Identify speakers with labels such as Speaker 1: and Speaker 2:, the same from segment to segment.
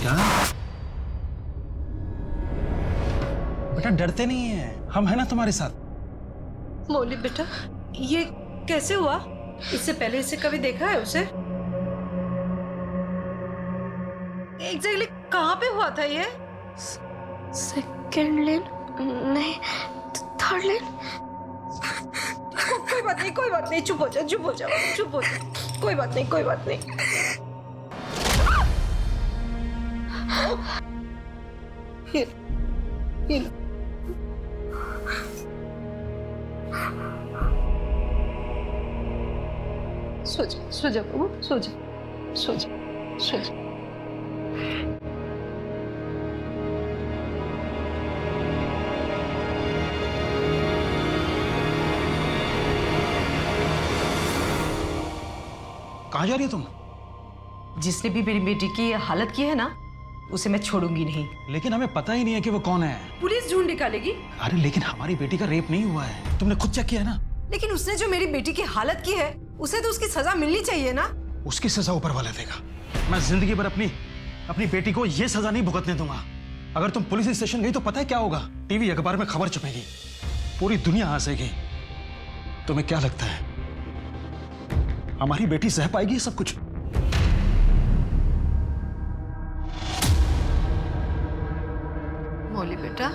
Speaker 1: क्या बेटा डरते नहीं है, हम है ना तुम्हारे साथ।
Speaker 2: मौली बेटा, ये कैसे हुआ? इससे पहले इसे कभी देखा है उसे? एग्जैक्टली कहाँ पे हुआ था ये?
Speaker 3: सेकंड लेन नहीं, थर्ड लेन।
Speaker 2: कोई बात नहीं, कोई बात नहीं, चुप हो जा, चुप हो जा, चुप हो जा। कोई बात नहीं, कोई बात नहीं। ये लो। सो जा, सो जा बाबू, सो जा, सो जा, सो जा।
Speaker 1: कहाँ जा रही हो तुम?
Speaker 2: जिसने भी मेरी बेटी की ये हालत की है ना, उसे मैं छोड़ूंगी नहीं।
Speaker 1: लेकिन हमें पता ही नहीं है कि वो कौन है।
Speaker 2: पुलिस ढूंढ निकालेगी।
Speaker 1: अरे लेकिन हमारी बेटी का रेप नहीं हुआ है, तुमने खुद चेक किया ना।
Speaker 2: लेकिन उसने जो मेरी बेटी की हालत की है, उसे तो उसकी सजा मिलनी चाहिए ना।
Speaker 1: उसकी सजा ऊपर वाला देगा। मैं जिंदगी भर अपनी बेटी को ये सजा नहीं भुगतने दूंगा। अगर तुम पुलिस स्टेशन गई तो पता है क्या होगा? टीवी अखबार में खबर छपेगी, पूरी दुनिया हंसेगी। तुम्हें क्या लगता है हमारी बेटी सह पाएगी ये सब कुछ?
Speaker 2: मौली बेटा,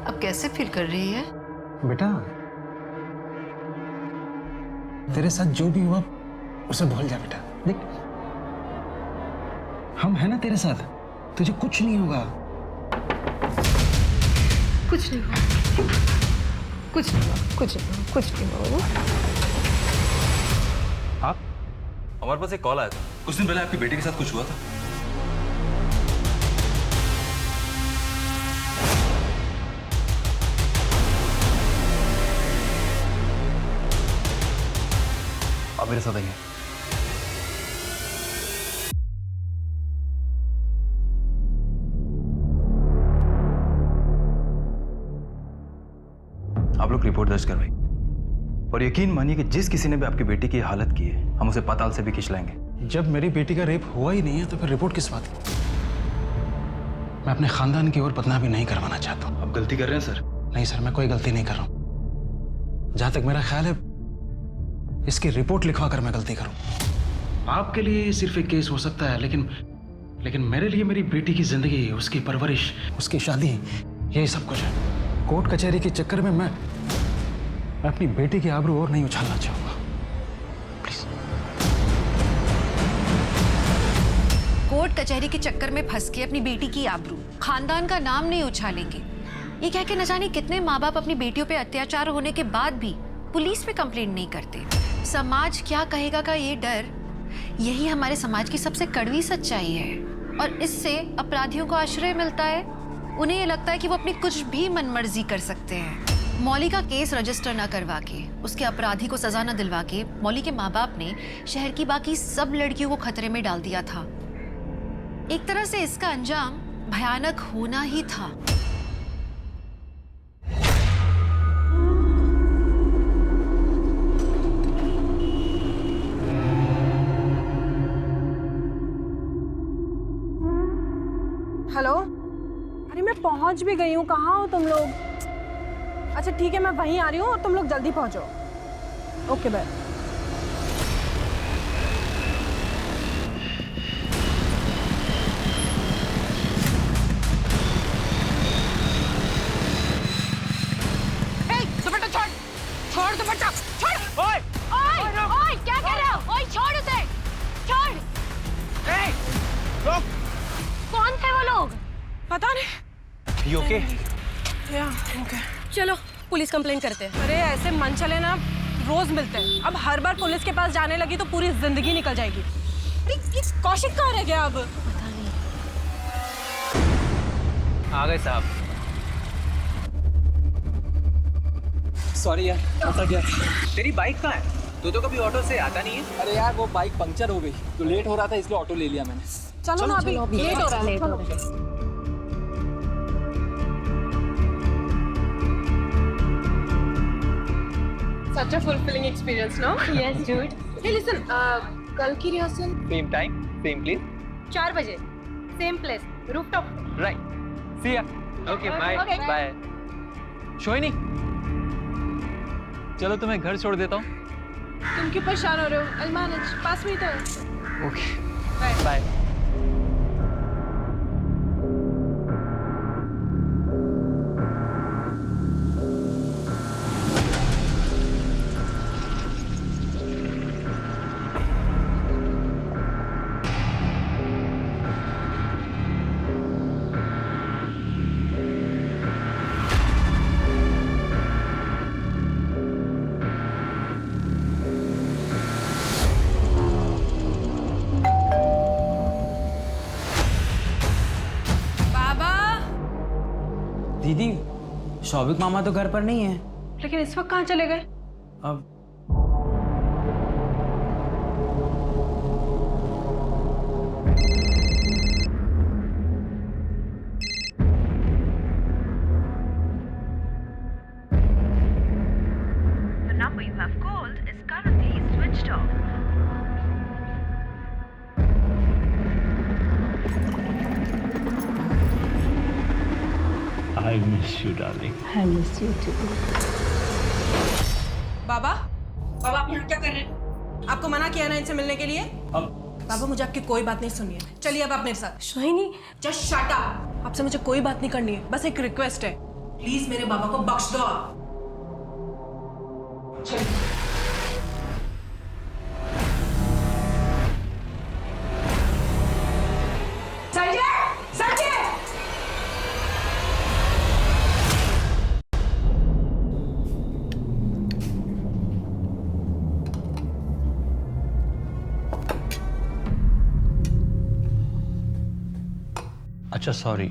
Speaker 2: अब कैसे फील कर रही है?
Speaker 1: बेटा तेरे साथ जो भी हुआ उसे भूल जा बेटा। देख हम है ना तेरे साथ, तुझे कुछ नहीं होगा।
Speaker 2: कुछ नहीं हुआ, कुछ नहीं हुआ, कुछ नहीं हुआ, कुछ नहीं हुआ।
Speaker 4: आप? हमारे पास एक कॉल आया था, कुछ दिन पहले आपकी बेटी के साथ कुछ हुआ था। आप मेरे साथ आइए। आप लोग रिपोर्ट दर्ज करवाइए और यकीन मानिए कि जिस किसी ने भी आपकी बेटी की हालत की है, हम उसे पाताल से भी खींच लाएंगे।
Speaker 1: जब मेरी बेटी का रेप हुआ ही नहीं है तो फिर रिपोर्ट किस बात की? मैं अपने खानदान की ओर बदनामी नहीं करवाना चाहता हूँ।
Speaker 4: आप गलती कर रहे हैं सर।
Speaker 1: नहीं सर, मैं कोई गलती नहीं कर रहा हूँ। जहां तक मेरा ख्याल है इसकी रिपोर्ट लिखवा कर मैं गलती करूं। आपके लिए सिर्फ एक केस हो सकता है, लेकिन मेरे लिए मेरी बेटी की जिंदगी, उसकी परवरिश, उसकी शादी, यही सब कुछ है। कोर्ट कचहरी के चक्कर में मैं अपनी बेटी की आबरू और नहीं उछालना चाहूंगा। प्लीज।
Speaker 5: कोर्ट कचहरी के चक्कर में फंस के अपनी बेटी की आबरू, खानदान का नाम नहीं उछालेंगे। ये कह के न जाने कितने माँ बाप अपनी बेटियों पे अत्याचार होने के बाद भी पुलिस पे कंप्लेंट नहीं करते। समाज क्या कहेगा का ये डर, यही हमारे समाज की सबसे कड़वी सच्चाई है। और इससे अपराधियों को आश्रय मिलता है। उन्हें ये लगता है कि वो अपनी कुछ भी मनमर्जी कर सकते हैं। मौली का केस रजिस्टर न करवा के, उसके अपराधी को सजा न दिलवा के मौली के माँ बाप ने शहर की बाकी सब लड़कियों को खतरे में डाल दिया था। एक तरह से इसका अंजाम भयानक होना ही था।
Speaker 6: हेलो, अरे मैं पहुंच भी गई हूँ। कहाँ हो तुम लोग? अच्छा ठीक है, मैं वहीं आ रही हूँ और तुम लोग जल्दी पहुंचो। Okay bye.
Speaker 3: दुपट्टा छोड़, छोड़ दुपट्टा, छोड़। ओए, ओए, ओए, क्या कर रहे हो? ओए, छोड़ उसे, छोड़।
Speaker 4: रोक।
Speaker 3: कौन थे वो लोग?
Speaker 6: पता नहीं।
Speaker 4: You okay?
Speaker 6: या ओके।
Speaker 3: चलो पुलिस कंप्लेंट करते हैं।
Speaker 6: अरे ऐसे मन चले ना रोज मिलते हैं। अब हर बार पुलिस के पास जाने लगी तो पूरी जिंदगी निकल जाएगी। अरे कौशिक कहाँ रह गया अब?
Speaker 3: पता नहीं।
Speaker 7: आ गए साहब।
Speaker 8: सॉरी यार, फंसा गया।
Speaker 7: तेरी बाइक कहाँ है? तू तो कभी ऑटो से आता नहीं है।
Speaker 8: अरे यार वो बाइक पंक्चर हो गई तो लेट हो रहा था इसलिए ऑटो ले लिया मैंने।
Speaker 6: चलो ना, अभी लेट हो रहा है। चलो। Such a fulfilling experience, no?
Speaker 3: Yes, dude.
Speaker 6: Hey, listen, कल की rehearsal
Speaker 7: same time same place.
Speaker 3: 4 बजे, same place.
Speaker 6: Rooftop.
Speaker 7: Right, see ya. Okay bye bye.
Speaker 8: Shohini, चलो तुम्हें घर छोड़ देता हूँ।
Speaker 6: तुम क्यों परेशान हो रहे हो? I'll manage, पास में ही तो है।
Speaker 8: Okay
Speaker 6: bye.
Speaker 8: बाय।
Speaker 9: दीदी, शौविक मामा तो घर पर नहीं है।
Speaker 6: लेकिन इस वक्त कहाँ चले गए?
Speaker 9: अब
Speaker 10: The number you have called is currently switched off.
Speaker 1: I miss you, darling.
Speaker 6: बाबा, बाबा आप यहाँ क्या कर रहे हैं? आपको मना किया ना इनसे मिलने के लिए? बाबा मुझे आपकी कोई बात नहीं सुननी है। चलिए अब आप मेरे साथ। सोहिनी, जस्ट शट अप। आपसे मुझे कोई बात नहीं करनी है, बस एक रिक्वेस्ट है, प्लीज मेरे बाबा को बख्श दो आप। चलिए। संजय, संजय!
Speaker 11: अच्छा सॉरी।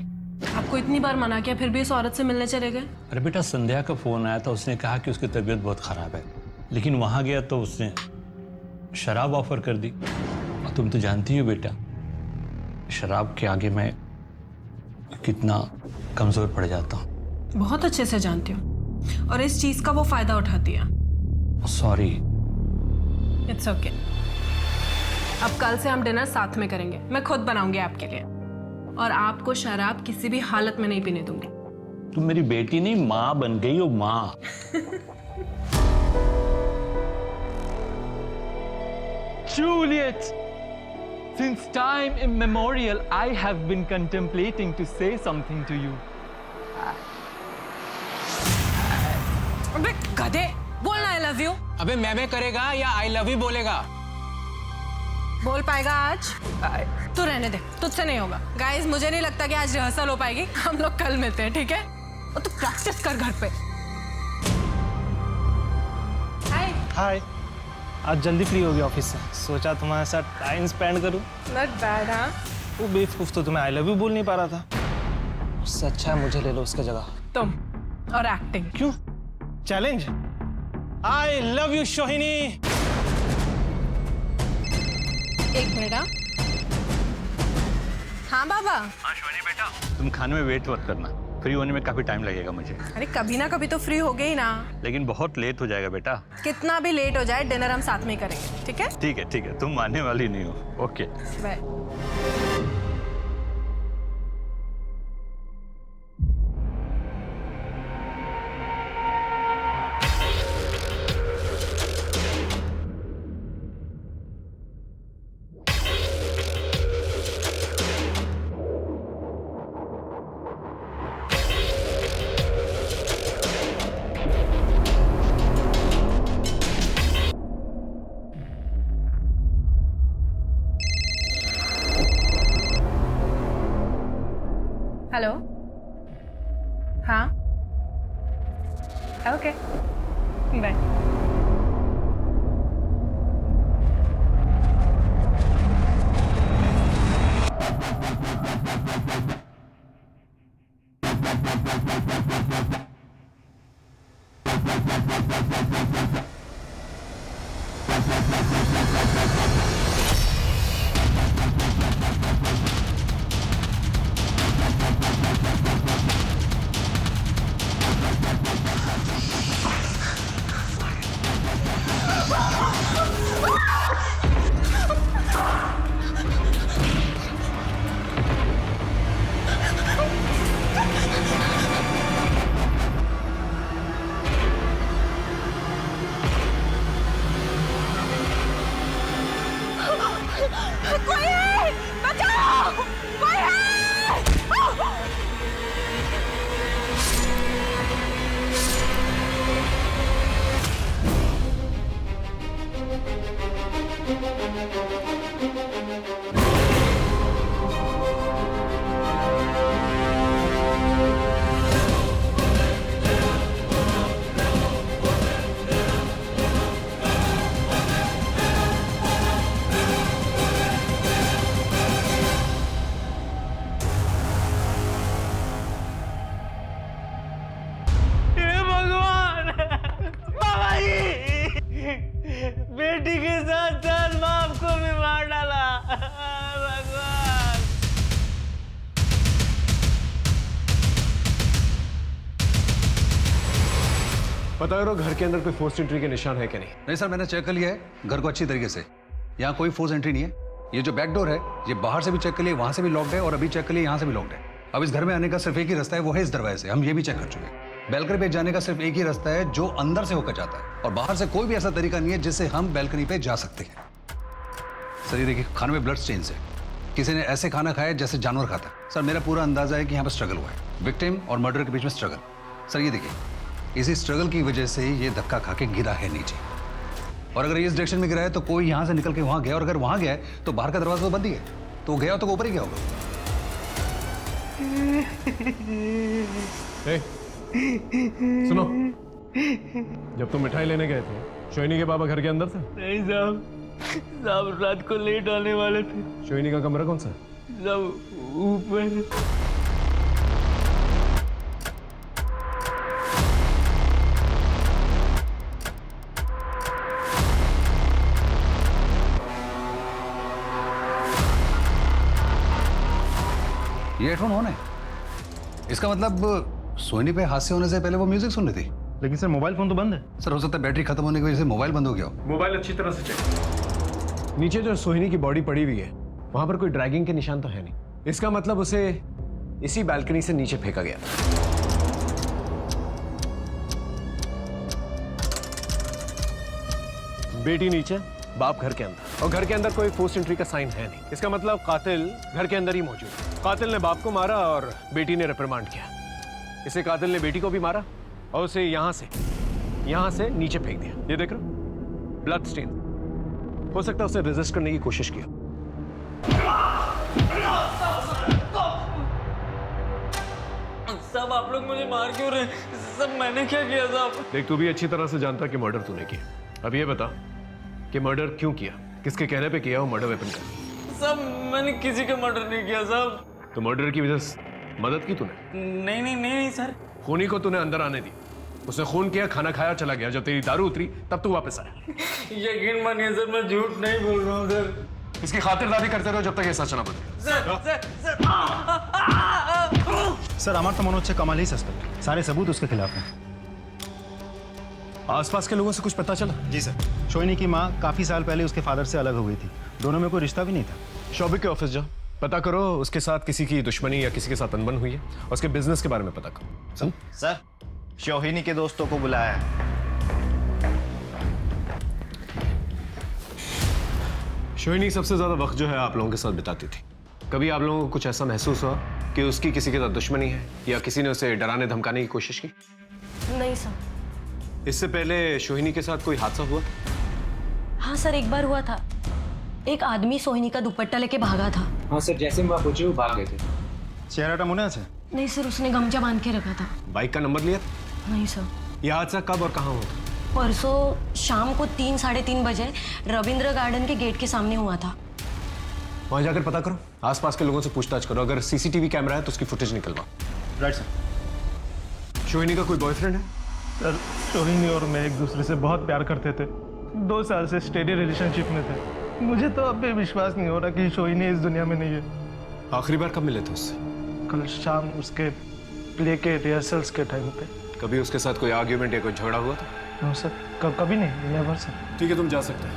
Speaker 6: आपको इतनी बार मना किया फिर भी इस औरत से मिलने चले गए?
Speaker 11: अरे बेटा, संध्या का फ़ोन आया था, उसने कहा कि उसकी तबीयत बहुत ख़राब है, लेकिन वहाँ गया तो उसने शराब ऑफर कर दी। और तुम तो जानती हो बेटा, शराब के आगे मैं कितना कमज़ोर पड़ जाता हूँ।
Speaker 6: बहुत अच्छे से जानती हूँ, और इस चीज़ का वो फ़ायदा उठाती है।
Speaker 11: सॉरी।
Speaker 6: It's okay. अब कल से हम डिनर साथ में करेंगे, मैं खुद बनाऊंगी आपके लिए, और आपको शराब किसी भी हालत में नहीं पीने दूंगी।
Speaker 11: तुम मेरी बेटी नहीं, माँ बन गई हो, माँ।
Speaker 8: Juliet, since time immemorial, I have been contemplating to say something to you.
Speaker 6: अबे गधे, बोलना आई लव यू।
Speaker 7: अबे मैं करेगा या आई लव यू बोलेगा?
Speaker 6: बोल पाएगा आज? तू रहने दे, तुझसे नहीं होगा। गाइस, मुझे नहीं लगता कि आज रिहर्सल हो पाएगी, हम लोग कल मिलते हैं, ठीक है? और तू प्रैक्टिस कर घर पे। हाय।
Speaker 12: हाय, आज जल्दी फ्री हो गई ऑफिस से, सोचा तुम्हारे साथ टाइम स्पेंड करूं।
Speaker 6: नॉट बैड, हाँ?
Speaker 12: वो बेवकूफ तो तुम्हें आई लव यू बोल नहीं पा रहा था, उससे अच्छा है मुझे ले लो उसका जगह।
Speaker 6: तुम और एक्टिंग।
Speaker 12: क्यों? Challenge. I love you Shohini.
Speaker 6: एक मिनट। हाँ बाबा।
Speaker 11: हाँ शोहिनी बेटा, तुम खाने में वेट मत करना, फ्री होने में काफी टाइम लगेगा मुझे।
Speaker 6: अरे कभी ना कभी तो फ्री हो गई ना।
Speaker 11: लेकिन बहुत लेट हो जाएगा बेटा।
Speaker 6: कितना भी लेट हो जाए, डिनर हम साथ में ही करेंगे, ठीक है?
Speaker 11: ठीक है ठीक है, तुम मानने वाली नहीं हो। Okay
Speaker 6: bye. हेलो। हाँ, ओके, बाय।
Speaker 13: पता करो घर के अंदर कोई फोर्स एंट्री के निशान है क्या नहीं?
Speaker 14: नहीं सर, मैंने चेक कर लिया है घर को अच्छी तरीके से। यहाँ कोई फोर्स एंट्री नहीं है। ये जो बैक डोर है ये बाहर से भी चेक कर लिया, वहाँ से भी लॉक्ड है और अभी चेक कर लिया यहाँ से भी लॉक्ड है। अब इस घर में आने का सिर्फ एक ही रास्ता है, वो है इस दरवाजे से। हम ये भी चेक कर चुके हैं। बैल्कनी पे जाने का सिर्फ एक ही रास्ता है जो अंदर से होकर जाता है और बाहर से कोई भी ऐसा तरीका नहीं है जिससे हम बैल्कनी पे जा सकते हैं। सर ये देखिए खाने में ब्लड स्टेन्स है। किसी ने ऐसे खाना खाया जैसे जानवर खाता है। सर मेरा पूरा अंदाजा है कि यहाँ पर स्ट्रगल हुआ है, विक्टिम और मर्डर के बीच में स्ट्रगल। सर ये देखिए इसी स्ट्रगल की वजह से ये धक्का खा के गिरा है नीचे, और अगर ये इस डायरेक्शन में गिरा है तो कोई यहाँ से निकल के वहाँ गया, और अगर वहाँ गया है तो बाहर का दरवाजा तो बंद ही है, तो गया तो ऊपर ही गया होगा।
Speaker 13: सुनो, जब तुम मिठाई लेने गए थे शोहिनी के पापा घर के अंदर थे?
Speaker 8: नहीं साहब रात को लेट आने वाले थे।
Speaker 13: शोहिनी का कमरा कौन सा है?
Speaker 8: साहब ऊपर।
Speaker 14: ये हेडफोन ऑन है, इसका मतलब सोनी पे हादसे होने से पहले वो म्यूजिक सुन रही थी।
Speaker 4: लेकिन सर मोबाइल फोन तो बंद है।
Speaker 14: सर हो सकता है बैटरी खत्म होने की वजह से मोबाइल बंद हो गया हो।
Speaker 13: मोबाइल अच्छी तरह से चेक। नीचे जो सोहिनी की बॉडी पड़ी हुई है वहां पर कोई ड्रैगिंग के निशान तो है नहीं। इसका मतलब उसे इसी बालकनी से नीचे फेंका गया। बेटी नीचे, बाप घर के अंदर, और घर के अंदर कोई फोर्स एंट्री का साइन है नहीं। इसका मतलब कातिल घर के अंदर ही मौजूद है। कातिल ने बाप को मारा और बेटी ने रिप्रिमांड किया। इसे कातिल ने बेटी को भी मारा और उसे यहां से नीचे फेंक दिया। ये देख रहे हो, ब्लड स्टेन। हो सकता है उसे रेजिस्ट करने की कोशिश की।
Speaker 8: सब आप लोग मुझे मार क्यों रहे? सब मैंने क्या किया साहब?
Speaker 13: देख तू भी अच्छी तरह से जानता कि मर्डर तूने किया। अब ये बता कि मर्डर क्यों किया, किसके कहने पे किया वो मर्डर वेपन का?
Speaker 8: सब मैंने किसी का मर्डर नहीं किया साहब।
Speaker 13: तो मर्डर की वजह से मदद की तूने?
Speaker 8: नहीं सर।
Speaker 13: खूनी को तूने अंदर आने दी, उसने खून किया, खाना खाया, चला गया। जब तेरी दारू उतरी तब तू वापस आया।
Speaker 8: यकीन मानिए सर, मैं झूठ नहीं बोल रहा हूँ सर।
Speaker 13: इसकी खातिरदारी करते रहो जब तक ये सच ना बने।
Speaker 4: सर हमारा तो मनोज से कमाल ही सस्पेक्ट, सारे सबूत उसके खिलाफ हैं।
Speaker 13: आसपास के लोगों से कुछ पता चला?
Speaker 4: जी सर, शोहिनी की माँ काफी साल पहले उसके फादर से अलग हो गई थी। दोनों में कोई रिश्ता भी नहीं था।
Speaker 13: शौबिक के ऑफिस जाओ, पता करो उसके साथ किसी की दुश्मनी या किसी के साथ अनबन हुई है, और उसके बिजनेस के बारे में पता करो।
Speaker 15: सर शोहिनी के दोस्तों को बुलाया है।
Speaker 13: शोहिनी सबसे ज्यादा वक्त जो है आप लोगों के साथ बिताती थी। कभी आप लोगों को कुछ ऐसा महसूस हुआ कि उसकी किसी के साथ दुश्मनी है या किसी ने उसे डराने धमकाने की कोशिश की?
Speaker 6: नहीं सर।
Speaker 13: इससे पहले शोहिनी के साथ कोई हादसा हुआ?
Speaker 6: हाँ सर, एक बार हुआ था। एक आदमी सोहिनी का दुपट्टा लेके भागा था।
Speaker 7: हाँ सर, जैसे हम वहाँ पहुंचे वो भाग गए थे।
Speaker 4: चेहरा टमुना से?
Speaker 6: नहीं सर, उसने गमछा बांध के रखा था।
Speaker 13: बाइक का नंबर लिया था?
Speaker 6: नहीं सर।
Speaker 13: यह हादसा कब और कहाँ हुआ?
Speaker 6: परसों शाम को 3 साढ़े 3 बजे रविंद्र गार्डन के गेट के सामने हुआ था।
Speaker 13: वहां जाकर पता करो, आसपास के लोगों से पूछताछ करो। अगर सीसीटीवी कैमरा है तो उसकी फुटेज निकलवाओ।
Speaker 4: Right sir.
Speaker 13: शोहिनी का कोई बॉयफ्रेंड है?
Speaker 12: सर शोहिनी और मैं एक दूसरे से बहुत प्यार करते थे। 2 साल से स्टेडी रिलेशनशिप में थे। मुझे तो अब भी विश्वास नहीं हो रहा कि शोहिनी इस दुनिया में नहीं है।
Speaker 13: आखिरी बार कब मिले थे उससे?
Speaker 12: कल शाम उसके प्ले के रिहर्सल्स के टाइम पे।
Speaker 13: कभी उसके साथ कोई आर्ग्यूमेंट या कोई झगड़ा हुआ था?
Speaker 12: नो सर, कभी नहीं, नेवर सर।
Speaker 13: ठीक है, तुम जा सकते हो।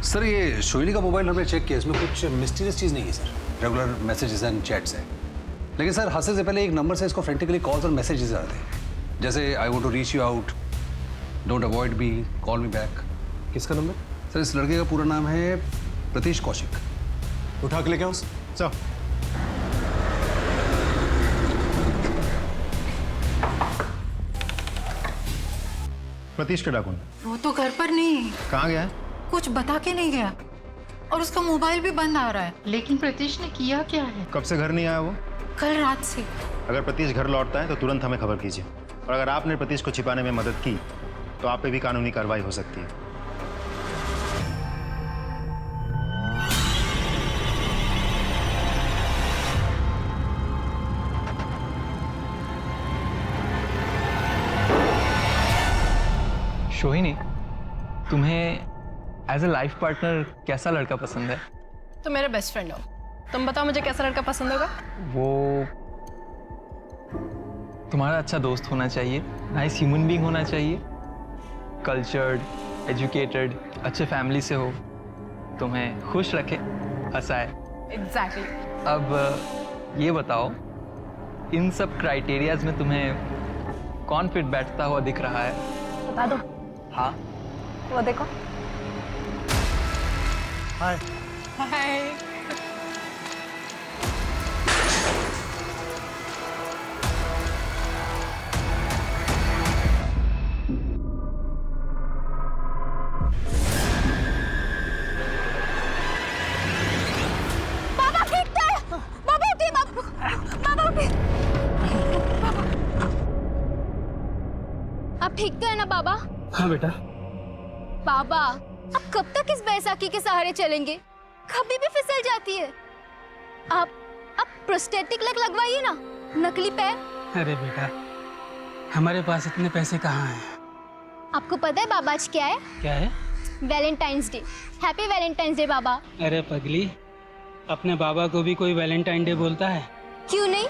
Speaker 14: सर ये शोहिनी का मोबाइल नंबर चेक किया, इसमें कुछ मिस्टीरियस चीज़ नहीं है sir. Regular messages and chats हैं। लेकिन सर हादसे से पहले एक नंबर से इसको फ्रेंटिकली कॉल्स और मैसेजेस आ रहे थे, जैसे I want to reach you out, don't avoid me, call me back.
Speaker 13: किसका नंबर?
Speaker 14: सर इस लड़के का पूरा नाम है प्रतीश कौशिक।
Speaker 13: उठा के लेके आओ उसे।
Speaker 4: चलो। प्रतीश के डाकू?
Speaker 5: वो तो घर पर नहीं है।
Speaker 4: कहाँ गया है?
Speaker 5: कुछ बता के नहीं गया, और उसका मोबाइल भी बंद आ रहा है।
Speaker 2: लेकिन प्रतीश ने किया क्या है?
Speaker 4: कब से घर नहीं आया वो?
Speaker 5: कल रात से।
Speaker 4: अगर प्रतीश घर लौटता है तो तुरंत हमें खबर कीजिए, और अगर आपने प्रतीश को छिपाने में मदद की तो आप पे भी कानूनी कार्रवाई हो सकती है।
Speaker 8: शोहिनी, तुम्हें एज ए लाइफ पार्टनर कैसा लड़का पसंद है?
Speaker 6: तो मेरा बेस्ट फ्रेंड हो। तुम बताओ मुझे कैसा लड़का पसंद होगा?
Speaker 9: वो तुम्हारा अच्छा दोस्त होना चाहिए, नाइस ह्यूमन बीइंग होना चाहिए, कल्चर्ड, एजुकेटेड, अच्छे फैमिली से हो, तुम्हें खुश रखे, हंसाए।
Speaker 6: एग्जैक्टली।
Speaker 9: अब ये बताओ, इन सब क्राइटेरियाज में तुम्हें कौन फिट बैठता हुआ दिख रहा है?
Speaker 6: बता दो।
Speaker 9: हाँ,
Speaker 6: वो देखो।
Speaker 12: हाय।
Speaker 6: हाय।
Speaker 3: बाबा फेंकते हैं। बाबा उठिए, बाबा उठिए। आप ठीक तो है ना बाबा?
Speaker 12: हाँ बेटा।
Speaker 3: बाबा आप कब तक इस बैसाखी के सहारे चलेंगे? कभी भी फिसल जाती है। आप प्रोस्थेटिक लेग लगवाइए ना, नकली पैर।
Speaker 12: अरे बेटा, हमारे पास इतने पैसे कहाँ हैं?
Speaker 3: आपको पता है बाबा आज क्या है?
Speaker 12: क्या है?
Speaker 3: Valentine's day. Happy Valentine's day बाबा।
Speaker 12: अरे पगली, अपने बाबा को भी कोई वैलेंटाइन डे बोलता है?
Speaker 3: क्यों नहीं,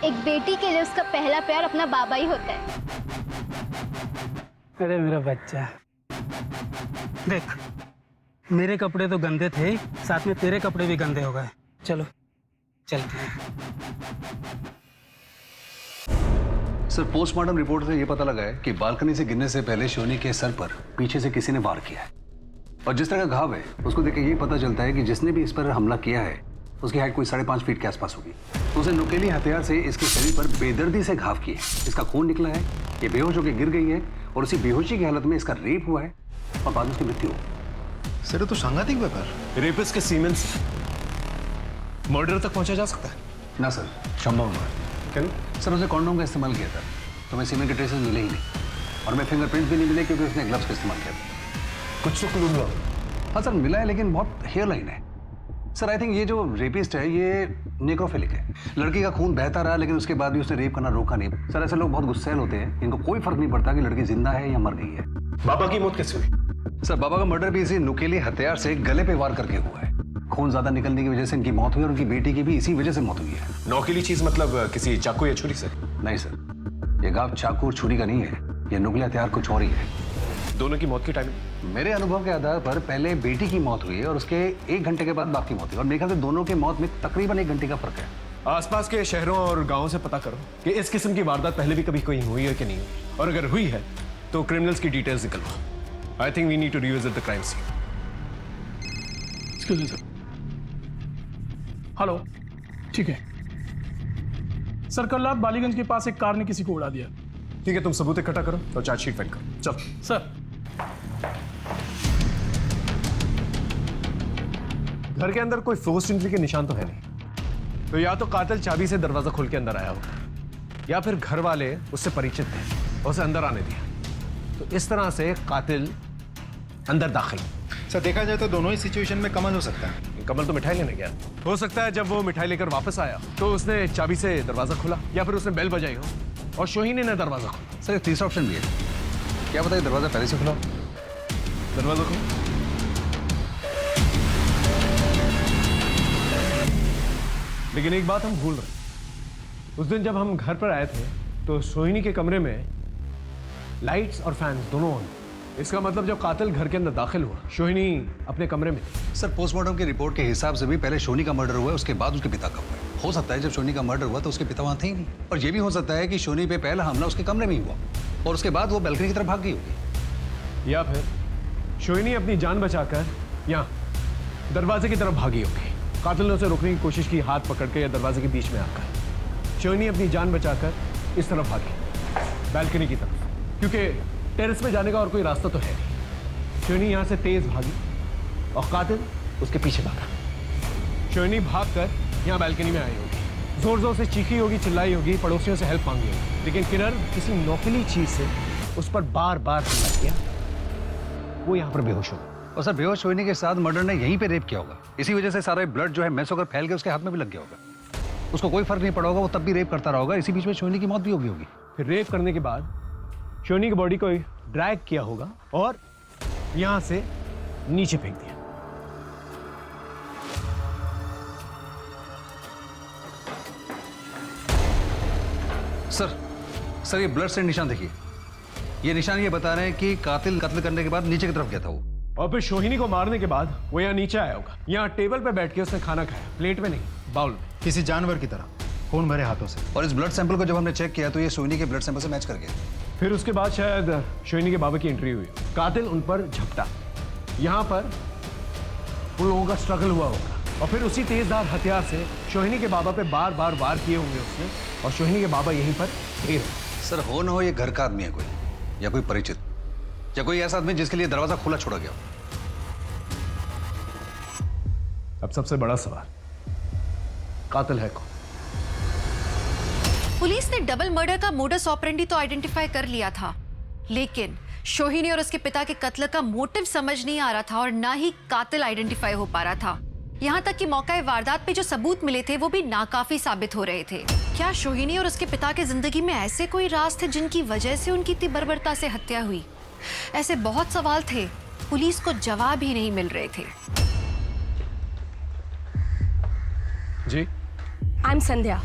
Speaker 3: एक बेटी के लिए उसका पहला प्यार अपना बाबा ही होता है।
Speaker 12: अरे मेरा बच्चा, देख मेरे कपड़े तो गंदे थे ही, साथ में तेरे कपड़े भी गंदे हो गए। चलो चलते हैं।
Speaker 14: सर, पोस्टमार्टम रिपोर्ट से ये पता लगा है कि बालकनी से गिरने से पहले शोनी के सर पर पीछे से किसी ने वार किया है, और जिस तरह का घाव है उसको देख के ये पता चलता है कि जिसने भी इस पर हमला किया है उसकी हाइट कोई 5.5 फीट के आसपास होगी। तो उसे नुकीली हथियार से इसके शरीर पर बेदर्दी से घाव किए, इसका खून निकला है, ये बेहोश होकर गिर गई है, और उसी बेहोशी की हालत में इसका रेप हुआ है और बाद में उसकी मृत्यु हो।
Speaker 13: सर तो सांघातिक व्यापार। रेपिस्ट के सीमेंट से मर्डर तक पहुंचा जा सकता है?
Speaker 14: ना सर, संभव नहीं।
Speaker 13: क्या?
Speaker 14: सर उसे कॉन्डोम का इस्तेमाल किया था, तो मैं सीमेंट के ट्रेसेस मिले ही नहीं, और मैं फिंगरप्रिंट्स भी नहीं मिले क्योंकि उसने ग्लव्स का इस्तेमाल किया था।
Speaker 13: कुछ तो क्लू मिला?
Speaker 14: हाँ सर मिला है, लेकिन बहुत हेयर लाइन है। सर आई थिंक ये जो रेपिस्ट है ये नेक्रोफिलिक है। लड़की का खून बहता रहा लेकिन उसके बाद भी उसने रेप करना रोका नहीं। सर ऐसे लोग बहुत गुस्सैल होते हैं, इनको कोई फर्क नहीं पड़ता कि लड़की जिंदा है या मर गई है।
Speaker 13: बाबा की मौत कैसे हुई?
Speaker 14: सर बाबा का मर्डर भी इसी नुकीले हथियार से गले पे वार करके हुआ है। खून ज्यादा निकलने की वजह से इनकी मौत हुई, और उनकी बेटी की भी इसी वजह से मौत हुई है।
Speaker 13: नौकीली चीज मतलब किसी चाकू या छुरी से?
Speaker 14: नहीं सर, ये घाव चाकू और छुरी का नहीं है, ये नुकीले हथियार कुछ और ही है।
Speaker 13: दोनों की मौत की टाइमिंग?
Speaker 14: मेरे अनुभव के आधार पर पहले बेटी की मौत हुई है और उसके 1 घंटे के बाद बाप की मौत हुई, और मेरे ख्याल से दोनों के मौत में तकरीबन 1 घंटे का फर्क है।
Speaker 13: आसपास के शहरों और गांवों से पता करो कि इस किस्म की वारदात पहले भी कभी कोई हुई है कि नहीं, और अगर हुई है तो क्रिमिनल्स की डिटेल्स निकलवाओ। I think we need to revisit the crime scene.
Speaker 12: Excuse me sir. Hello, ठीक है सर, कल रात बालीगंज के पास एक कार ने किसी को उड़ा दिया।
Speaker 13: ठीक है, तुम सबूत इकट्ठा करो और चार्जशीट फाइल करो। चल
Speaker 12: सर।
Speaker 13: घर के अंदर कोई फोर्स्ड एंट्री के निशान तो है नहीं, तो या तो कातिल चाबी से दरवाजा खोल के अंदर आया होगा, या फिर घर वाले उससे परिचित थे और उसे अंदर आने दिया। तो इस तरह से कातिल अंदर दाखिल।
Speaker 15: सर देखा जाए तो दोनों ही सिचुएशन में कमल हो सकता है।
Speaker 13: कमल तो मिठाई लेने गया, हो सकता है जब वो मिठाई लेकर वापस आया तो उसने चाबी से दरवाजा खोला, या फिर उसने बेल बजाई हो और शोहिनी ने दरवाजा खोला।
Speaker 14: सर एक तीसरा ऑप्शन भी है, क्या बताइए दरवाजा पहले से खुला?
Speaker 13: दरवाजा खोलो। लेकिन एक बात हम भूल रहे हैं, उस दिन जब हम घर पर आए थे तो सोहिनी के कमरे में लाइट्स और फैंस दोनों ऑन। इसका मतलब जब कातिल घर के अंदर दाखिल हुआ, सोहिनी अपने कमरे में।
Speaker 14: सर पोस्टमार्टम की रिपोर्ट के हिसाब से भी पहले शोनी का मर्डर हुआ है, उसके बाद उसके पिता का हुआ है। हो सकता है जब शोनी का मर्डर हुआ तो उसके पिता वहां थे ही नहीं, और ये भी हो सकता है कि शोनी पे पहला हमला उसके कमरे में ही हुआ और उसके बाद वो बैल्कनी की तरफ भाग गई होगी,
Speaker 13: या फिर शोहिनी अपनी जान बचाकर यहाँ दरवाजे की तरफ भागी होगी। कातिल ने उसे रोकने की कोशिश की, हाथ पकड़ के या दरवाजे के बीच में आकर। शोहिनी अपनी जान बचाकर इस तरफ भागी, बैल्कनी की तरफ, क्योंकि टेरेस में जाने का और कोई रास्ता तो है नहीं। शोहिनी यहाँ से तेज भागी और कातिल उसके पीछे भागा। शोहिनी भागकर यहाँ बैल्कनी में आई होगी, जोर जोर से चीखी होगी, चिल्लाई होगी, पड़ोसियों से हेल्प मांगी होगी, लेकिन किरण किसी नौकीली चीज से उस पर बार बार हमला किया। वो यहाँ पर बेहोश हो गया।
Speaker 14: और सर बेहोश होने के साथ मर्डर ने यहीं पे रेप किया होगा, इसी वजह से सारा ब्लड जो है मैस होकर फैल के उसके हाथ में भी लग गया होगा। उसको कोई फर्क नहीं पड़ा होगा, वो तब भी रेप करता रहा होगा, इसी बीच में शोनी की मौत भी होगी।
Speaker 13: फिर रेप करने के बाद शोनी की बॉडी को ड्रैग किया होगा और यहां से नीचे फेंक दिया।
Speaker 14: सर ये ब्लड से निशान देखिए। ये निशान ये बता रहे हैं कि कातिल कत्ल करने के बाद नीचे की तरफ गया था वो।
Speaker 13: और फिर सोहिनी को मारने के बाद वो यहाँ नीचे आया होगा। यहाँ टेबल पे बैठ के उसने खाना खाया, प्लेट में नहीं, बाउल में,
Speaker 15: किसी जानवर की तरह, खून भरे हाथों से।
Speaker 14: और इस ब्लड सैंपल को जब हमने चेक किया तो ये सोहिनी के ब्लड सैंपल से मैच कर गया।
Speaker 13: फिर उसके बाद शायद सोहिनी के बाबा की एंट्री हुई, कातिल उन पर झपटा, यहाँ पर उन लोगों का स्ट्रगल हुआ होगा और फिर उसी तेजधार हथियार से सोहिनी के बाबा पे बार बार वार किए होंगे उसने और सोहिनी के बाबा यहीं पर ढेर।
Speaker 14: सर हो ना हो ये घर का आदमी है कोई, या कोई परिचित, या कोई ऐसा आदमी जिसके लिए दरवाजा खुला छोड़ा गया हो।
Speaker 13: अब सबसे बड़ा सवाल, कातिल है कौन?
Speaker 5: पुलिस ने डबल मर्डर का मोडस ऑपरेंडी तो आइडेंटिफाई कर लिया था, लेकिन सोहिनी और उसके पिता के कत्ल का मोटिव समझ नहीं आ रहा था और ना ही कातिल आइडेंटिफाई हो पा रहा था। यहाँ तक कि मौका वारदात पे जो सबूत मिले थे वो भी नाकाफी साबित हो रहे थे। क्या सोहिनी और उसके पिता के जिंदगी में ऐसे कोई राज थे जिनकी वजह से उनकी इतनी बर्बरता से हत्या हुई? ऐसे बहुत सवाल थे, पुलिस को जवाब ही नहीं मिल रहे थे।
Speaker 13: जी,
Speaker 6: आई एम संध्या,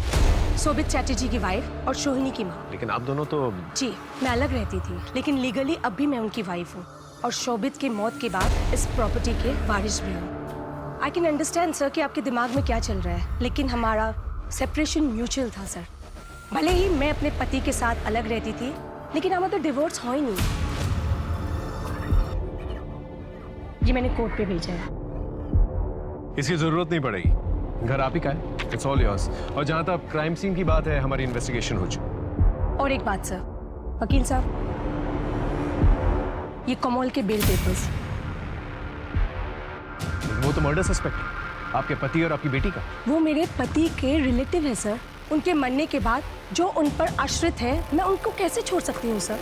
Speaker 6: शोभित चैटर्जी की वाइफ और सोहिनी की माँ।
Speaker 13: लेकिन आप दोनों तो...
Speaker 6: जी, मैं अलग रहती थी, लेकिन लीगली अब भी मैं उनकी वाइफ हूँ और शोभित की मौत के बाद इस प्रॉपर्टी के वारिस भी हूँ। आई कैन अंडरस्टैंड सर कि आपके दिमाग में क्या चल रहा है, लेकिन हमारा सेपरेशन म्यूचुअल था सर। भले ही मैं अपने पति के साथ अलग रहती थी, लेकिन हमारा तो डिवोर्स हो ही नहीं। ये मैंने कोर्ट पे भेजा है।
Speaker 13: इसकी जरूरत नहीं पड़ेगी, घर आप ही का है, इट्स ऑल योर्स। और जहां तक क्राइम सीन की बात है, हमारी इन्वेस्टिगेशन हो चुकी।
Speaker 6: और एक बात सर, वकील साहब, ये कमोल के बेल पेपर्स।
Speaker 13: वो तो मर्डर सस्पेक्ट है, आपके पति और आपकी बेटी का।
Speaker 6: वो मेरे पति के रिलेटिव है सर। उनके मरने के बाद जो उन पर आश्रित है, मैं उनको कैसे छोड़ सकती हूँ सर?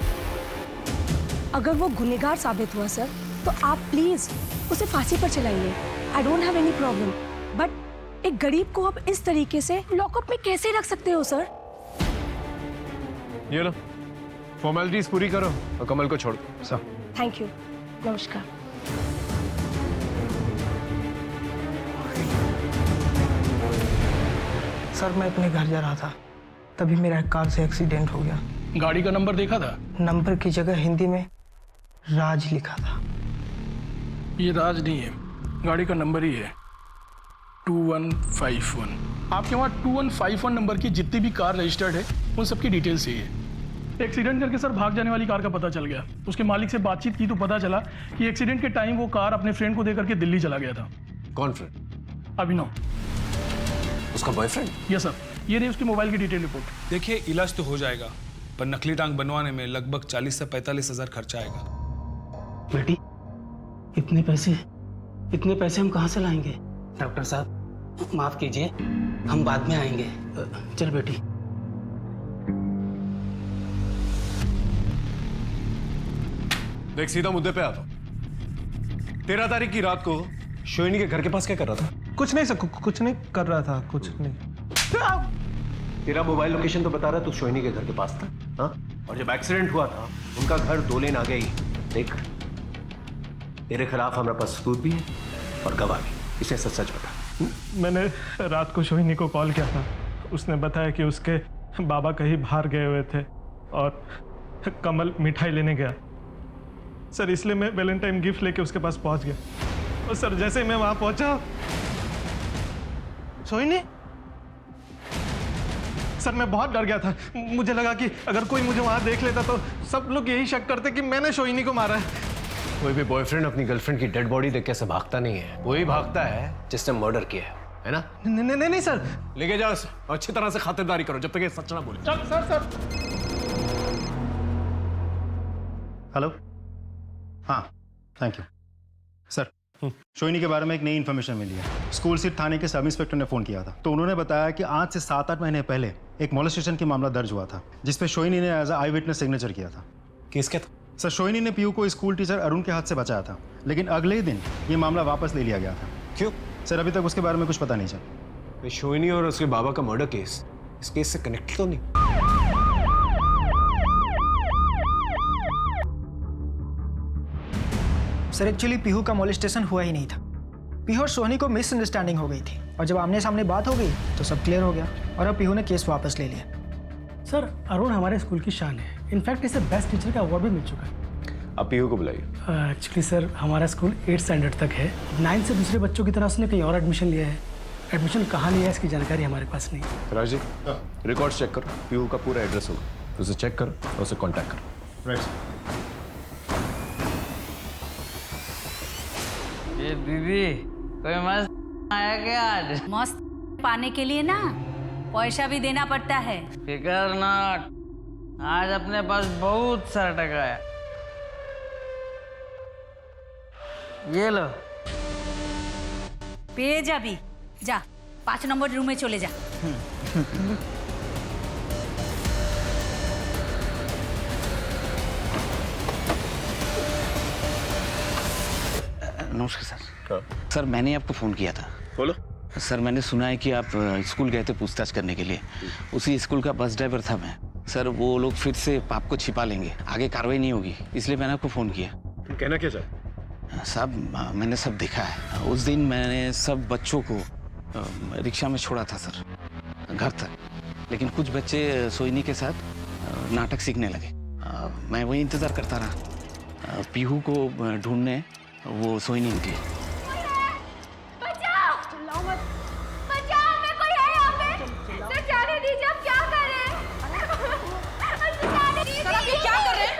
Speaker 6: अगर वो गुनहगार साबित हुआ सर, तो आप प्लीज उसे फांसी पर चलाइए। I don't have any problem, but एक गरीब को आप इस तरीके से लॉकअप में कैसे रख सकते हो सर?
Speaker 13: ये लो, फॉर्मेलिटीज पूरी करो और कमल को छोड़ दो। सर
Speaker 6: थैंक यू, नमस्कार।
Speaker 16: सर मैं अपने घर जा रहा था, तभी मेरा एक कार से एक्सीडेंट हो गया।
Speaker 12: गाड़ी का नंबर देखा था?
Speaker 16: नंबर की जगह हिंदी में राज लिखा था।
Speaker 12: ये राज नहीं है, गाड़ी का नंबर ही है 2151। आपके वहाँ 2151 नंबर की जितनी भी कार रजिस्टर्ड है उन सबकी डिटेल्स यही है। एक्सीडेंट करके सर भाग जाने वाली कार का पता चल गया। उसके मालिक से बातचीत की तो पता चला कि एक्सीडेंट के टाइम वो कार अपने फ्रेंड को देकर के दिल्ली चला गया था।
Speaker 13: कौन फ्रेंड?
Speaker 12: अभिनव।
Speaker 13: उसका बॉयफ्रेंड?
Speaker 12: यस सर, ये रही उसकी मोबाइल की डिटेल रिपोर्ट।
Speaker 17: देखिए, इलाज तो हो जाएगा, पर नकली टांग बनवाने में लगभग 40 से 45 हजार खर्चा आएगा।
Speaker 16: बेटी, इतने पैसे हम कहाँ से लाएंगे? डॉक्टर साहब माफ कीजिए, हम बाद में आएंगे। चल बेटी।
Speaker 13: देख, सीधा मुद्दे पे आता हूं। 13 तारीख की रात को सोहिनी के घर के पास क्या कर रहा था?
Speaker 16: कुछ नहीं सर, कुछ नहीं कर रहा था, कुछ नहीं।
Speaker 13: तेरा मोबाइल लोकेशन तो बता रहा तू सोहिनी के घर के पास था, हाँ? और जब एक्सीडेंट हुआ था उनका घर 2 लेन आगे ही। देख, तेरे खिलाफ हमारे पास सबूत भी है और गवाह भी। इसे सच सच बता।
Speaker 12: मैंने रात को सोहिनी को कॉल किया था, उसने बताया कि उसके बाबा कहीं बाहर गए हुए थे और कमल मिठाई लेने गया सर, इसलिए मैं वैलेंटाइन गिफ्ट लेके उसके पास पहुंच गया। और सर जैसे ही मैं वहां पहुंचा, सोहिनी, सर मैं बहुत डर गया था। मुझे लगा कि अगर कोई मुझे वहां देख लेता तो सब लोग यही शक करते कि मैंने सोहिनी को मारा है।
Speaker 13: कोई भी बॉयफ्रेंड अपनी गर्लफ्रेंड की डेड बॉडी देख के से भागता नहीं है, वही भागता है जिसने मर्डर किया है ना?
Speaker 12: नहीं सर।
Speaker 13: लेके जाओ इसे और अच्छी तरह से खातिरदारी करो जब तक ये सच ना बोले।
Speaker 12: सर।
Speaker 15: हेलो, हाँ थैंक यू सर। सोहिनी के बारे में एक नई इन्फॉर्मेशन मिली है। स्कूल स्थित थाने के सब इंस्पेक्टर ने फ़ोन किया था, तो उन्होंने बताया कि आज से 7-8 महीने पहले एक मोलेस्टेशन की मामला दर्ज हुआ था, जिसपे सोहिनी ने एज आई विटनेस सिग्नेचर किया था।
Speaker 13: केस क्या था?
Speaker 15: सर, सोहिनी ने पीयू को स्कूल टीचर अरुण के हाथ से बचाया था, लेकिन अगले ही दिन ये मामला वापस ले लिया गया था।
Speaker 13: क्यों?
Speaker 15: सर अभी तक उसके बारे में कुछ पता नहीं चला।
Speaker 13: सोहिनी और उसके बाबा का मर्डर केस इस केस से कनेक्टेड तो नहीं?
Speaker 16: सर एक्चुअली पीहू का मोलेस्टेशन हुआ ही नहीं था। पीहू और सोहिनी को मिसअंडरस्टैंडिंग हो गई थी और जब आमने सामने बात हो गई तो सब क्लियर हो गया और अब पीहू ने केस वापस ले लिया। सर अरुण हमारे स्कूल की शान है। इनफैक्ट इसे बेस्ट टीचर का अवार्ड भी मिल चुका है।
Speaker 13: आप पीहू को बुलाइए।
Speaker 16: एक्चुअली सर हमारा स्कूल 8th स्टैंडर्ड तक है। 9 से दूसरे बच्चों की तरह उसने कहीं और एडमिशन लिया है। एडमिशन कहाँ लिया है इसकी जानकारी हमारे पास नहीं है।
Speaker 13: राजी रिकॉर्ड्स चेक करो, पीहू का पूरा एड्रेस होगा, उसे चेक करो और उसे कांटेक्ट करो।
Speaker 15: राइट।
Speaker 18: ये दीदी कोई मस्त आया क्या आज?
Speaker 19: मस्त पाने के लिए ना पैसा भी देना पड़ता है।
Speaker 18: फिकर नॉट, आज अपने पास बहुत सारा टका है। ये लो।
Speaker 19: पे जा भी जा, 5 नंबर रूम में चले जा।
Speaker 20: नमस्कार सर। सर मैंने आपको फ़ोन किया था।
Speaker 13: बोलो।
Speaker 20: सर मैंने सुना है कि आप स्कूल गए थे पूछताछ करने के लिए। उसी स्कूल का बस ड्राइवर था मैं। सर वो लोग फिर से पाप को छिपा लेंगे, आगे कार्रवाई नहीं होगी, इसलिए मैंने आपको फ़ोन किया।
Speaker 13: तुम कहना क्या चाहते?
Speaker 20: साहब मैंने सब देखा है। उस दिन मैंने सब बच्चों को रिक्शा में छोड़ा था सर घर तक, लेकिन कुछ बच्चे सोइनी के साथ नाटक सीखने लगे। मैं वही इंतज़ार करता रहा। पीहू को ढूंढने वो सोइनी निकली।
Speaker 3: बचाओ! बचाओ! हमें कोई है यहाँ पे! सर जाने दीजिए, अब क्या करें? सर जाने दीजिए!
Speaker 6: सर आप ये क्या कर रहे हैं?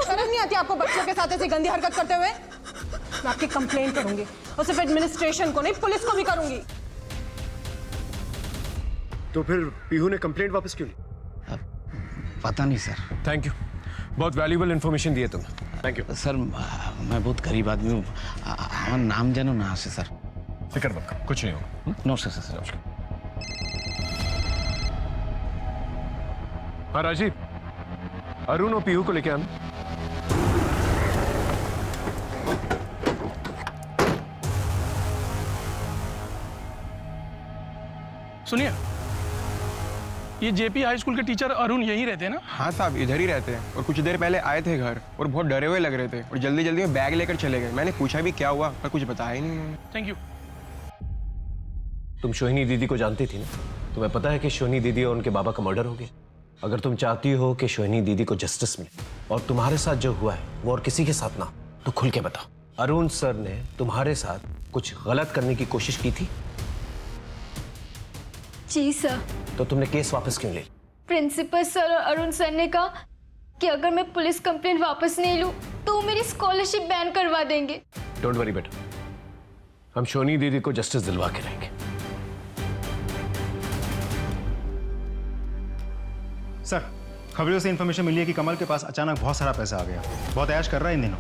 Speaker 6: शर्म नहीं आती आपको बच्चों के साथ ऐसी गंदी हरकत करते हुए? मैं आपकी कंप्लेंट करूंगी और सिर्फ एडमिनिस्ट्रेशन को नहीं, पुलिस को भी करूंगी।
Speaker 13: तो फिर पीहू ने कंप्लेंट वापस क्यों ली?
Speaker 20: पता नहीं सर।
Speaker 13: थैंक यू, बहुत वैल्यूएबल इन्फॉर्मेशन दिए तुमने। Thank you
Speaker 20: sir. मैं बहुत गरीब आदमी हूँ, हमारा नाम जानो ना से सर।
Speaker 13: फिक्र मत करो, कुछ नहीं होगा।
Speaker 20: नमस्कार सर।
Speaker 13: हाँ राजीव, अरुण और पीहू को लेके आना।
Speaker 12: सुनिए, ये जेपी हाई स्कूल के टीचर अरुण यहीं रहते हैं ना?
Speaker 21: हाँ साहब, इधर ही रहते हैं और कुछ देर पहले आए थे घर और बहुत डरे हुए लग रहे थे और जल्दी जल्दी में बैग लेकर चले गए। मैंने पूछा भी क्या हुआ पर कुछ बताया ही नहीं उन्होंने।
Speaker 12: Thank you.
Speaker 13: तुम सोहिनी दीदी को जानती थी ना? तुम्हें पता है कि सोहिनी दीदी और उनके बाबा का मर्डर हो गया। अगर तुम चाहती हो कि सोहिनी दीदी को जस्टिस मिले और तुम्हारे साथ जो हुआ है वो और किसी के साथ ना, तो खुल के बताओ। अरुण सर ने तुम्हारे साथ कुछ गलत करने की कोशिश की थी?
Speaker 3: जी सर।
Speaker 13: तो तुमने केस वापस क्यों ले?
Speaker 3: प्रिंसिपल सर और अरुण सर ने कहा कि अगर मैं पुलिस कंप्लेंट वापस नहीं लूं तो वो मेरी स्कॉलरशिप बैन करवा देंगे।
Speaker 13: डोंट वरी बेटा, हम सोहिनी दीदी को जस्टिस दिलवा के रहेंगे।
Speaker 15: सर खबरों से इन्फॉर्मेशन मिली है कि कमल के पास अचानक बहुत सारा पैसा आ गया। बहुत ऐश कर रहा है इन दिनों।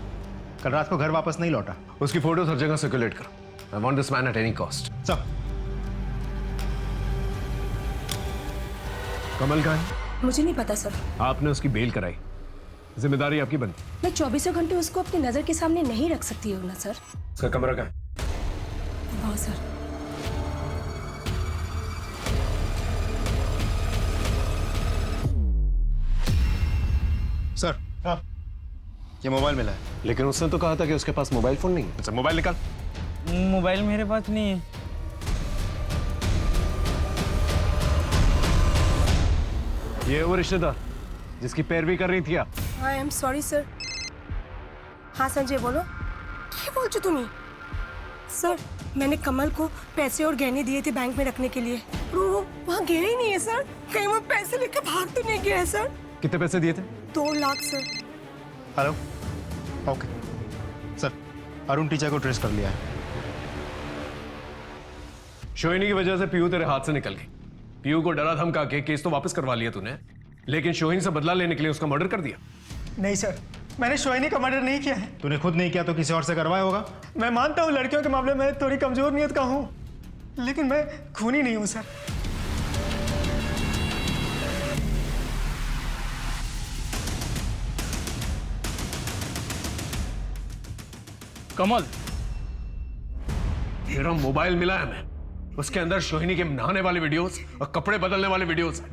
Speaker 15: कल रात को घर वापस नहीं लौटा।
Speaker 13: उसकी फोटोज हर जगह सर्कुलेट करो। I want this man at any cost.
Speaker 15: Sir.
Speaker 13: Kamal कहाँ है?
Speaker 6: मुझे नहीं पता सर।
Speaker 13: आपने उसकी बेल कराई, जिम्मेदारी आपकी बनती।
Speaker 6: मैं 24 घंटे उसको अपनी नजर के सामने नहीं रख सकती हूँ ना सर।
Speaker 13: उसका कमरा कहाँ है?
Speaker 6: हाँ सर।
Speaker 15: सर हाँ, ये मोबाइल मिला है।
Speaker 13: लेकिन उसने तो कहा था कि उसके पास मोबाइल फोन नहीं है। अच्छा मोबाइल निकाल।
Speaker 18: मोबाइल मेरे पास नहीं है।
Speaker 13: ये वो रिश्तेदार जिसकी पैरवी कर रही थी आप?
Speaker 6: I am sorry sir. हाँ संजय बोलो। क्या बोलছো तुम्हें? सर मैंने कमल को पैसे और गहने दिए थे बैंक में रखने के लिए, वो वहाँ गया ही नहीं है सर। कहीं वो पैसे लेकर भाग तो नहीं गया है सर?
Speaker 13: कितने पैसे दिए थे?
Speaker 6: 2 lakh sir.
Speaker 15: Hello. Okay sir, Arun teacher को ट्रेस कर लिया है।
Speaker 13: सोहिनी की वजह से पीयू तेरे हाथ से निकल गई। पीयू को डरा धमका के केस तो वापस करवा लिया तूने, लेकिन सोहिनी से बदला लेने के लिए उसका मर्डर कर दिया।
Speaker 12: नहीं सर, मैंने सोहिनी का मर्डर नहीं किया है।
Speaker 15: तूने खुद नहीं किया तो किसी और से करवाया होगा।
Speaker 12: मैं मानता हूँ लड़कियों के मामले में थोड़ी कमजोर नियत का हूँ, लेकिन मैं खूनी नहीं हूँ सर।
Speaker 13: कमल, मेरा मोबाइल मिला है हमें, उसके अंदर सोहिनी के नहाने वाले वीडियोस और कपड़े बदलने वाले वीडियोस हैं।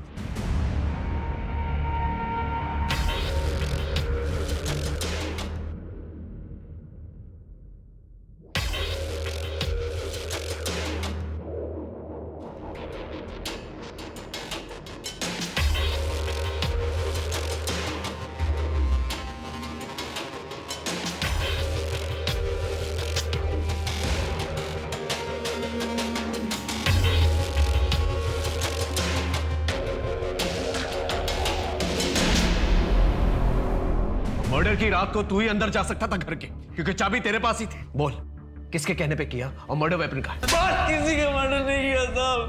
Speaker 13: की रात को तू ही अंदर जा सकता था घर के, क्योंकि चाबी तेरे पास ही थी। बोल, किसके कहने पे किया और मर्डर वेपन का?
Speaker 18: किसी का मर्डर नहीं किया साहब।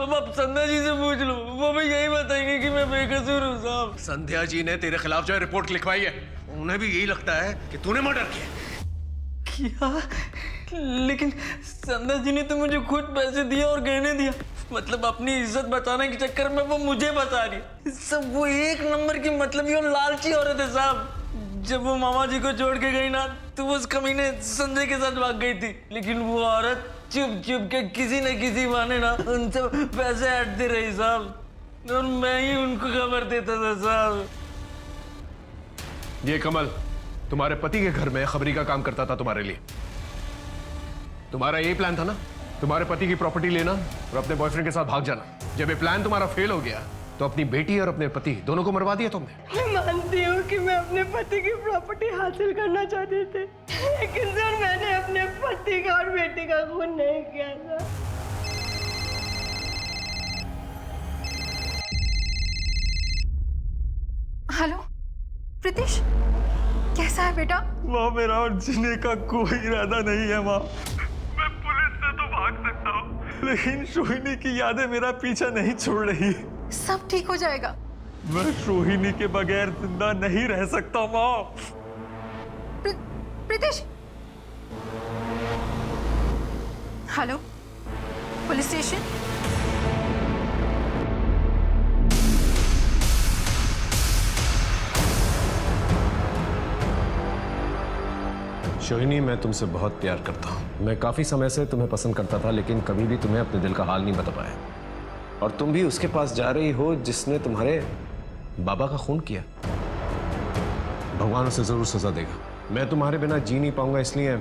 Speaker 18: आप संध्या जी से पूछ लो, वो भी यही बताएंगे कि मैं बेकसूर हूँ साहब।
Speaker 13: संध्या जी ने तेरे खिलाफ जो रिपोर्ट लिखवाई है, उन्हें भी यही लगता है कि तूने मर्डर किया।
Speaker 18: लेकिन संध्या जी ने तो मुझे खुद पैसे दिए और गहने दिया, मतलब अपनी इज्जत बचाने के चक्कर में वो मुझे बचा रही। सब वो एक नंबर की मतलब ये लालची औरत है साहब। जब वो मामा जी को छोड़ के गई ना, तो वो उस कमीने संजय के साथ भाग गई थी, लेकिन वो औरत चुप चुप के किसी न किसी बहाने ना उनसे पैसे हटती रही साहब, और मैं ही उनको खबर देता था साहब।
Speaker 13: ये कमल तुम्हारे पति के घर में खबरी का काम करता था तुम्हारे लिए। तुम्हारा यही प्लान था ना, तुम्हारे पति की प्रॉपर्टी लेना और अपने बॉयफ्रेंड के साथ भाग जाना। जब ये प्लान तुम्हारा फेल हो गया तो अपनी बेटी और अपने पति दोनों को मरवा दिया तुमने।
Speaker 6: मैं मानती हूँ कि मैं अपने पति की प्रॉपर्टी हासिल करना चाहती थी, लेकिन सर मैंने अपने पति का और बेटी का खून नहीं किया था।
Speaker 2: हेलो प्रीतिश, कैसा है बेटा?
Speaker 12: माँ, मेरा और जीने का कोई इरादा नहीं है माँ। मैं पुलिस से तो भाग सकता हूँ, लेकिन सोहिनी की यादें मेरा पीछा नहीं छोड़ रही।
Speaker 2: सब ठीक हो जाएगा।
Speaker 12: मैं सोहिनी के बगैर जिंदा नहीं रह सकता माँ।
Speaker 2: Pritish, hello police station.
Speaker 13: सोहिनी, मैं तुमसे बहुत प्यार करता हूँ। मैं काफी समय से तुम्हें पसंद करता था, लेकिन कभी भी तुम्हें अपने दिल का हाल नहीं बता पाया। और तुम भी उसके पास जा रही हो जिसने तुम्हारे बाबा का खून किया। भगवान उसे जरूर सजा देगा। मैं तुम्हारे बिना जी नहीं पाऊंगा, इसलिए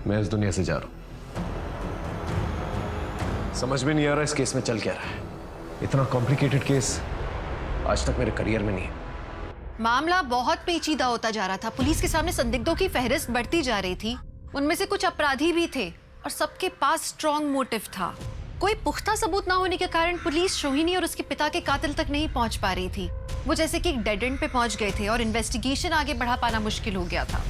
Speaker 13: मैं इस दुनिया से जा रहा हूं। समझ में नहीं आ रहा इस केस में चल क्या रहा है। इतना कॉम्प्लिकेटेड केस आज तक मेरे करियर में नहीं है।
Speaker 5: मामला बहुत पेचीदा होता जा रहा था। पुलिस के सामने संदिग्धों की फहरिस्त बढ़ती जा रही थी। उनमें से कुछ अपराधी भी थे और सबके पास स्ट्रॉन्ग मोटिव था। कोई पुख्ता सबूत ना होने के कारण पुलिस सोहिनी और उसके पिता के कातिल तक नहीं पहुंच पा रही थी। वो जैसे कि एक डेड एंड पे पहुंच गए थे और इन्वेस्टिगेशन आगे बढ़ा पाना मुश्किल हो गया था।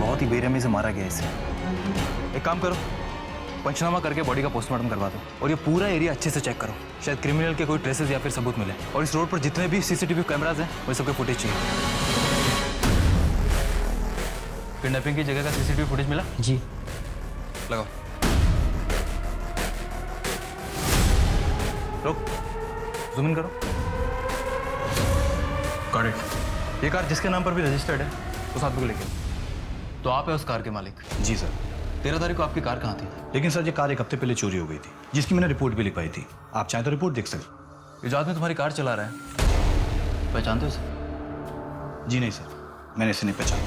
Speaker 4: बहुत ही बेरहमी से मारा गया इसे। एक काम करो, पंचनामा करके बॉडी का पोस्टमार्टम करवा दो और ये पूरा एरिया अच्छे से चेक करो। शायद क्रिमिनल के कोई ट्रेसेस या फिर सबूत मिले। और इस रोड पर जितने भी सीसीटीवी कैमराज हैं वो सबके फुटेज चाहिए। किडनैपिंग की जगह का सीसीटीवी फुटेज मिला?
Speaker 16: जी।
Speaker 4: लगाओ। रुक, जूम इन करो। Got it. ये कार जिसके नाम पर भी रजिस्टर्ड है उस आदमी को लेके। तो आप है उस कार के मालिक?
Speaker 14: जी सर।
Speaker 4: 13 तारीख को आपकी कार कहाँ थी?
Speaker 14: लेकिन सर ये कार एक हफ्ते पहले चोरी हो गई थी, जिसकी मैंने रिपोर्ट भी लिखवाई थी। आप चाहें तो रिपोर्ट देख सकते।
Speaker 4: ये जो आदमी तुम्हारी कार चला रहा है, पहचानते हो उसे?
Speaker 14: जी नहीं सर, मैंने इसे नहीं पहचाना।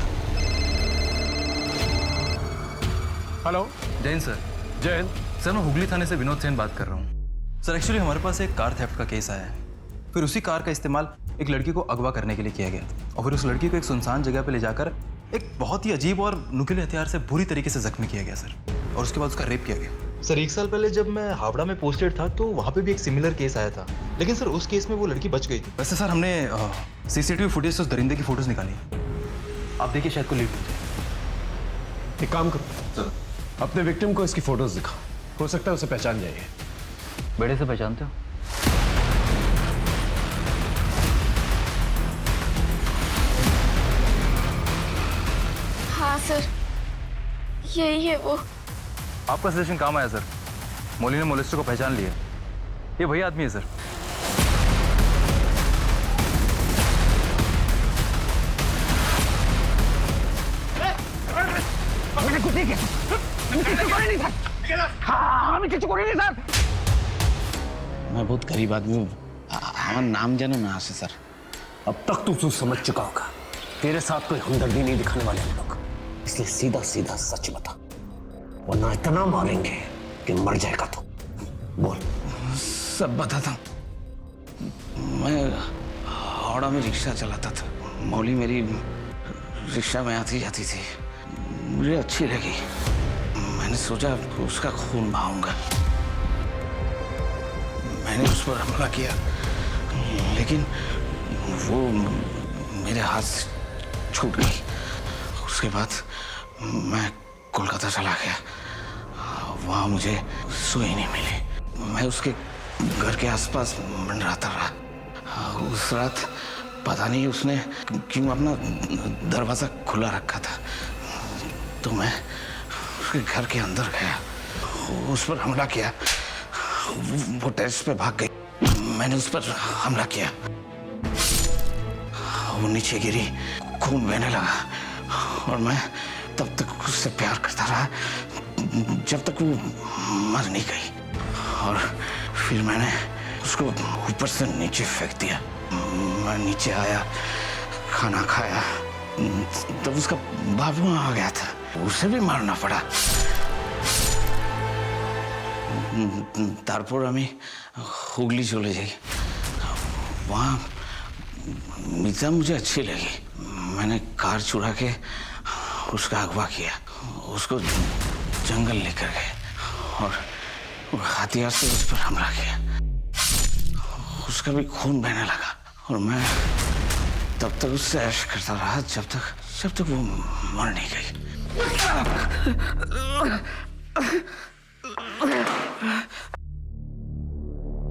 Speaker 13: Hello.
Speaker 4: Jain sir.
Speaker 13: Jain
Speaker 4: sir, मैं हुगली थाने से विनोद सेन बात कर रहा हूँ। सर एक्चुअली हमारे पास एक कार थेफ्ट का केस आया है। फिर उसी कार का इस्तेमाल एक लड़की को अगवा करने के लिए किया गया और फिर उस लड़की को एक सुनसान जगह पे ले जाकर एक बहुत ही अजीब और नुकीले हथियार से बुरी तरीके से जख्मी किया गया सर, और उसके बाद उसका रेप किया गया।
Speaker 10: सर 1 साल पहले जब मैं हावड़ा में पोस्टेड था तो वहाँ पे भी एक सिमिलर केस आया था, लेकिन सर उस केस में वो लड़की बच गई थी।
Speaker 4: वैसे सर हमने सीसीटीवी फुटेज से उस दरिंदे की फोटोज निकाली। आप देखिए, शायद को लीड मिल जाए।
Speaker 13: एक काम करो सर, अपने विक्टिम को इसकी फोटोज दिखा, हो सकता है उसे पहचान जाइए।
Speaker 4: बेड़े से पहचानते हो?
Speaker 2: हाँ सर, यही है वो।
Speaker 4: आपका सजेशन काम आया सर। मौली ने मोलेस्टर को पहचान लिया। ये वही आदमी है सर।
Speaker 1: मैंने कुछ नहीं किया। मैंने किसी को नहीं था।
Speaker 20: मैं बहुत गरीब आदमी हूँ, हमारा नाम जानो ना से सर।
Speaker 1: अब तक तू समझ चुका होगा, तेरे साथ कोई हमदर्दी नहीं दिखाने वाले हम लोग, इसलिए सीधा सीधा सच बता, वरना इतना मारेंगे कि मर जाएगा तू। बोल।
Speaker 20: सब बताता हूँ। मैं हावड़ा में रिक्शा चलाता था। मौली मेरी रिक्शा में आती जाती थी, मुझे अच्छी लगी। मैंने सोचा उसका खून बहाऊंगा। मैंने उस पर हमला किया, लेकिन वो मेरे हाथ से छूट गई। उसके बाद मैं कोलकाता चला गया। वहाँ मुझे सुई नहीं मिली। मैं उसके घर के आसपास मंडराता रहा। उस रात पता नहीं उसने क्यों अपना दरवाज़ा खुला रखा था, तो मैं उसके घर के अंदर गया, उस पर हमला किया। वो टेरेस पे भाग गई। मैंने उस पर हमला किया। वो नीचे गिरी, खून बहने लगा, और मैं तब तक उससे प्यार करता रहा जब तक वो मर नहीं गई। और फिर मैंने उसको ऊपर से नीचे फेंक दिया। मैं नीचे आया, खाना खाया, तब उसका बाप वहाँ आ गया था। उसे भी मारना पड़ा। तारपुर আমি हुगली चले जाई। वहाँ मीता मुझे अच्छी लगी। मैंने कार चुरा के उसका अगवा किया, उसको जंगल लेकर गए और हथियार से उस पर हमला किया। उसका भी खून बहने लगा, और मैं तब तक उससे ऐश करता रहा जब तक वो मर नहीं गई।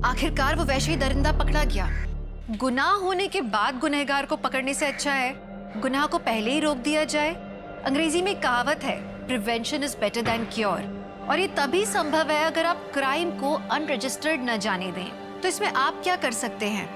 Speaker 5: आखिरकार वो वैसे ही दरिंदा पकड़ा गया। गुनाह होने के बाद गुनहगार को पकड़ने से अच्छा है गुनाह को पहले ही रोक दिया जाए। अंग्रेजी में कहावत है, prevention is better than cure, और ये तभी संभव है अगर आप क्राइम को अनरजिस्टर्ड न जाने दें। तो इसमें आप क्या कर सकते हैं?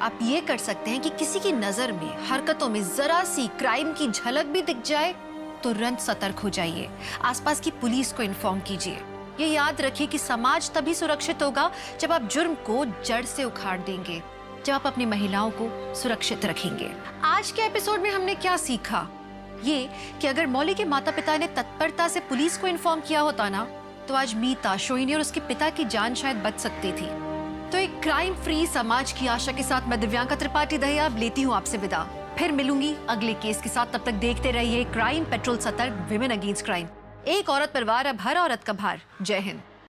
Speaker 5: आप ये कर सकते हैं कि किसी की नजर में, हरकतों में जरा सी क्राइम की झलक भी दिख जाए, तुरंत सतर्क हो जाइए। आसपास की पुलिस को इन्फॉर्म कीजिए। ये याद रखिए कि समाज तभी सुरक्षित होगा जब आप जुर्म को जड़ से उखाड़ देंगे, जब आप अपनी महिलाओं को सुरक्षित रखेंगे। आज के एपिसोड में हमने क्या सीखा? ये कि अगर मौली के माता पिता ने तत्परता से पुलिस को इन्फॉर्म किया होता ना, तो आज मीता, सोहिनी और उसके पिता की जान शायद बच सकती थी। तो एक क्राइम फ्री समाज की आशा के साथ मैं दिव्यांका त्रिपाठी दहिया लेती हूँ आपसे विदा। फिर मिलूंगी अगले केस के साथ। तब तक देखते रहिए क्राइम पेट्रोल, सतर्क, विमेन अगेंस्ट क्राइम। एक औरत पर वार, अब हर औरत का भार। जय हिंद।